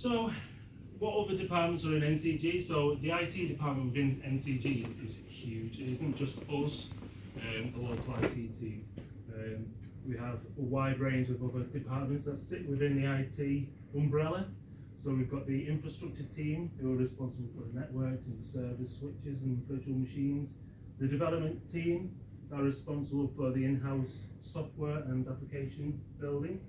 So, what other departments are in NCG? So, the IT department within NCG is huge. It isn't just us, the local IT team. We have a wide range of other departments that sit within the IT umbrella. So we've got the infrastructure team who are responsible for the networks and the servers, switches and virtual machines. The development team are responsible for the in-house software and application building.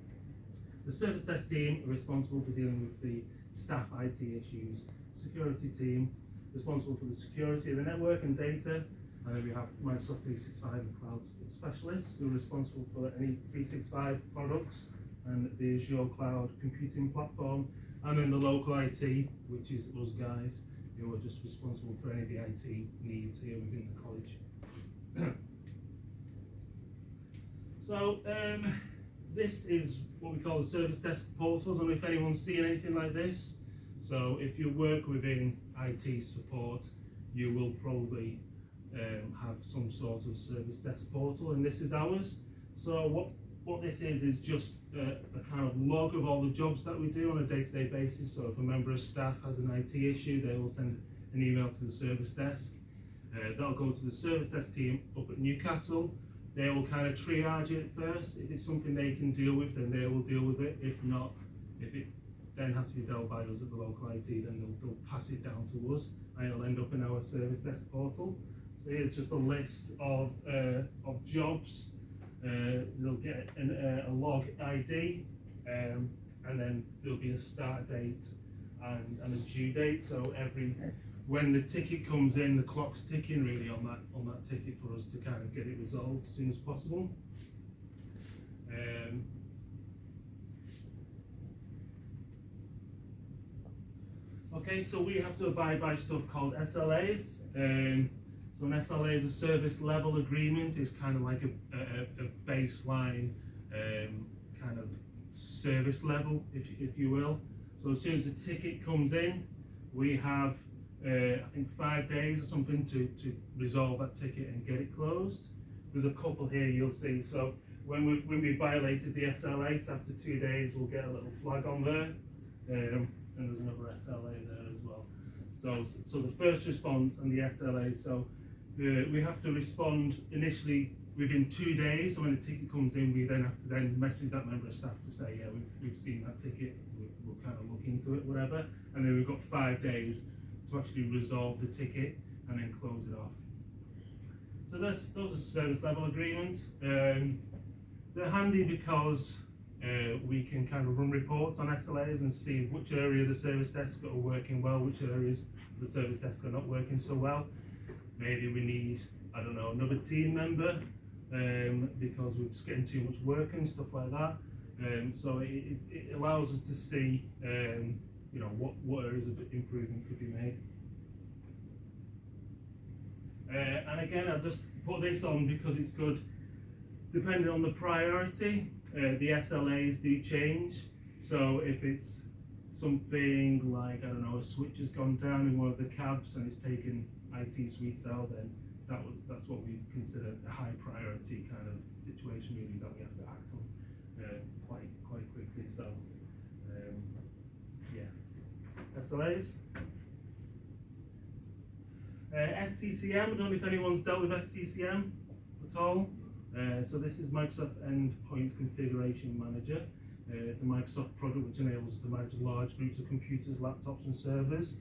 The service desk team are responsible for dealing with the staff IT issues. Security team responsible for the security of the network and data. And then we have Microsoft 365 and cloud specialists who are responsible for any 365 products and the Azure cloud computing platform. And then the local IT, which is us guys, who are just responsible for any of the IT needs here within the college. So this is what we call the service desk portal. I don't know if anyone's seen anything like this. So if you work within IT support, you will probably have some sort of service desk portal, and this is ours. So what this is just a kind of log of all the jobs that we do on a day-to-day basis. So if a member of staff has an IT issue, they will send an email to the service desk. That'll go to the service desk team up at Newcastle. They will kind of triage it first. If it's something they can deal with, then they will deal with it. If not, if it then has to be dealt by us at the local IT, then they'll pass it down to us, and it'll end up in our service desk portal. So here's just a list of jobs. They'll get a log ID, and then there'll be a start date and a due date. So when the ticket comes in, the clock's ticking really on that ticket for us to kind of get it resolved as soon as possible. Okay, so we have to abide by stuff called SLAs. So an SLA is a service level agreement. It's kind of like a baseline kind of service level, if you will. So as soon as the ticket comes in, we have I think 5 days or something to resolve that ticket and get it closed. There's a couple here you'll see. So when we violated the SLA, so after 2 days we'll get a little flag on there, and there's another SLA there as well. So the first response and the SLA. So we have to respond initially within 2 days. So when the ticket comes in, we then have to message that member of staff to say, yeah, we've seen that ticket, we'll kind of look into it, whatever. And then we've got 5 days to actually resolve the ticket and then close it off. So those are service level agreements. They're handy because we can kind of run reports on SLAs and see which area of the service desk are working well, which areas of the service desk are not working so well. Maybe we need, I don't know, another team member because we're just getting too much work and stuff like that. So it allows us to see what areas of improvement could be made. And again, I'll just put this on because it's good. Depending on the priority, the SLAs do change. So if it's something like, I don't know, a switch has gone down in one of the cabs and it's taken IT suites out, then that's what we consider a high priority kind of situation really that we have to act on quite quickly. So yeah, SLAs. SCCM, I don't know if anyone's dealt with SCCM at all. So this is Microsoft Endpoint Configuration Manager. It's a Microsoft product which enables us to manage large groups of computers, laptops and servers,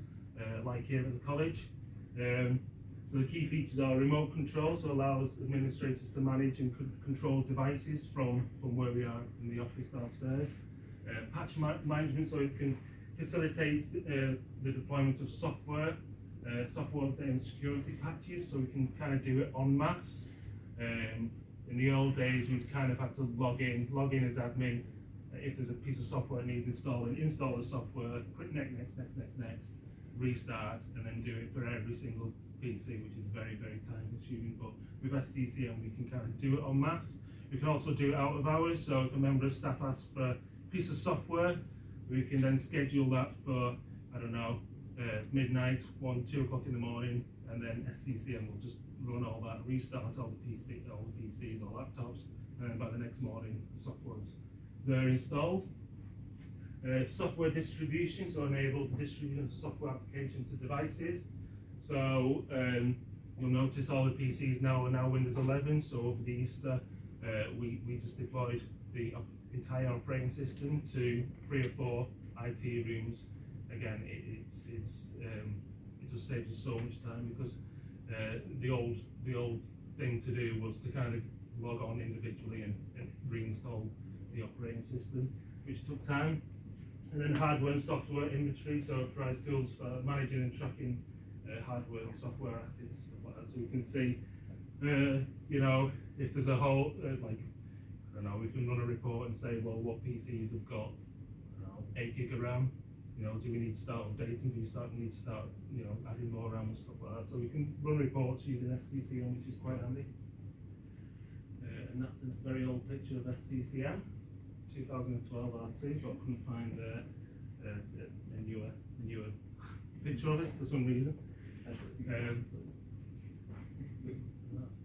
like here at the college. So the key features are remote control, so allows administrators to manage and control devices from where we are in the office downstairs. Patch management, so it can facilitate the deployment of software update and security patches, so we can kind of do it en masse. In the old days, we'd kind of had to log in as admin. If there's a piece of software that needs installing, install the software, click next, restart, and then do it for every single PC, which is very, very time consuming. But with SCCM, we can kind of do it en masse. We can also do it out of hours. So if a member of staff asks for a piece of software, we can then schedule that for, I don't know, midnight, 1, 2 o'clock in the morning, and then SCCM will just run all that, restart all the PCs or laptops, and then by the next morning the software's there installed. Software distribution, so enables the distribution of software application to devices. So you'll notice all the PCs now are now Windows 11. So over the Easter, we just deployed the entire operating system to 3 or 4 IT rooms. Again, it just saves us so much time, because the old thing to do was to kind of log on individually and reinstall the operating system, which took time. And then hardware and software inventory, so it provides tools for managing and tracking hardware and software assets, stuff like that. So we can see, you know, if there's a whole, like, I don't know, we can run a report and say, well, what PCs have got, I don't know, 8 gig of RAM? You know, do we need to start updating? Do we need to start, you know, adding more RAM and stuff like that? So we can run reports using SCCM, which is quite handy. And that's a very old picture of SCCM, 2012 R2, but I couldn't find a newer picture of it for some reason. That's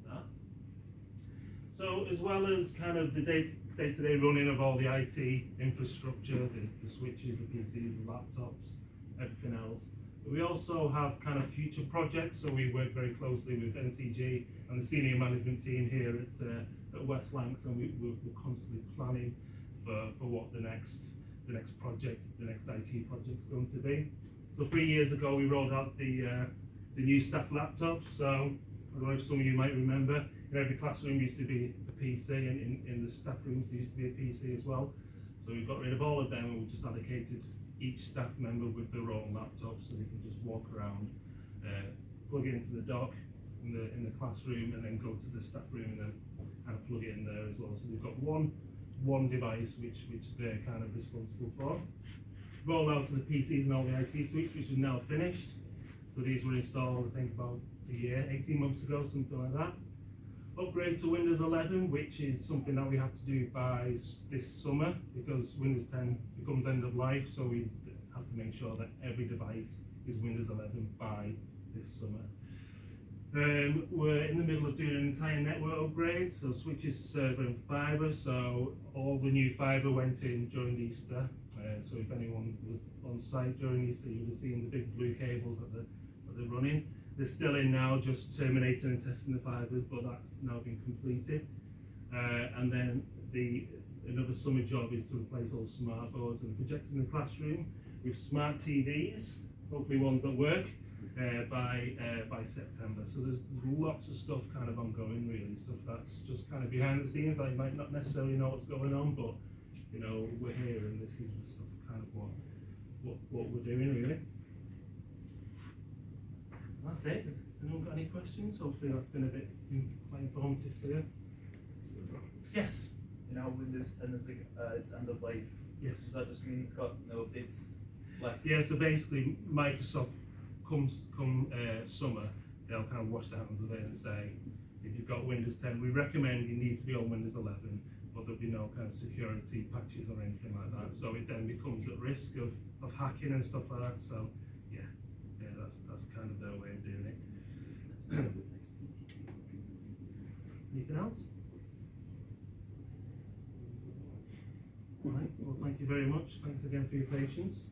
that. So as well as kind of the day-to-day running of all the IT infrastructure, the switches, the PCs, the laptops, everything else, but we also have kind of future projects. So we work very closely with NCG and the senior management team here at West Lancs, and we're constantly planning for what the next project, the next IT project is going to be. So 3 years ago, we rolled out the new staff laptops. So I don't know if some of you might remember, in every classroom used to be a PC, and in the staff rooms there used to be a PC as well. So we got rid of all of them, and we just allocated each staff member with their own laptop, so they can just walk around, plug it into the dock in the classroom, and then go to the staff room and then kind of plug it in there as well. So we've got one device which they're kind of responsible for. Roll out to the PCs and all the IT suites, which is now finished. So these were installed, I think, about a year, 18 months ago, something like that. Upgrade to Windows 11, which is something that we have to do by this summer, because Windows 10 becomes end of life, so we have to make sure that every device is Windows 11 by this summer. We're in the middle of doing an entire network upgrade, so switches, server and fibre. So all the new fibre went in during Easter. So if anyone was on site during Easter, you would have seen the big blue cables that they're running. They're still in now, just terminating and testing the fibres, but that's now been completed. And then another summer job is to replace all smart boards and projectors in the classroom with smart TVs, hopefully ones that work. By September. So there's lots of stuff kind of ongoing, really, stuff that's just kind of behind the scenes that you might not necessarily know what's going on, but you know, we're here and this is the stuff kind of what we're doing, really. That's it. Has anyone got any questions? Hopefully that's been a bit quite informative for you. Yes? You know, Windows 10 is like, it's end of life. Yes. Does that just mean it's got no updates left? Yeah, so basically Microsoft come summer, they'll kind of wash their hands of it and say, if you've got Windows 10, we recommend you need to be on Windows 11, but there'll be no kind of security patches or anything like that. So it then becomes at risk of hacking and stuff like that. So yeah, that's kind of their way of doing it. Anything else? All right, well, thank you very much. Thanks again for your patience.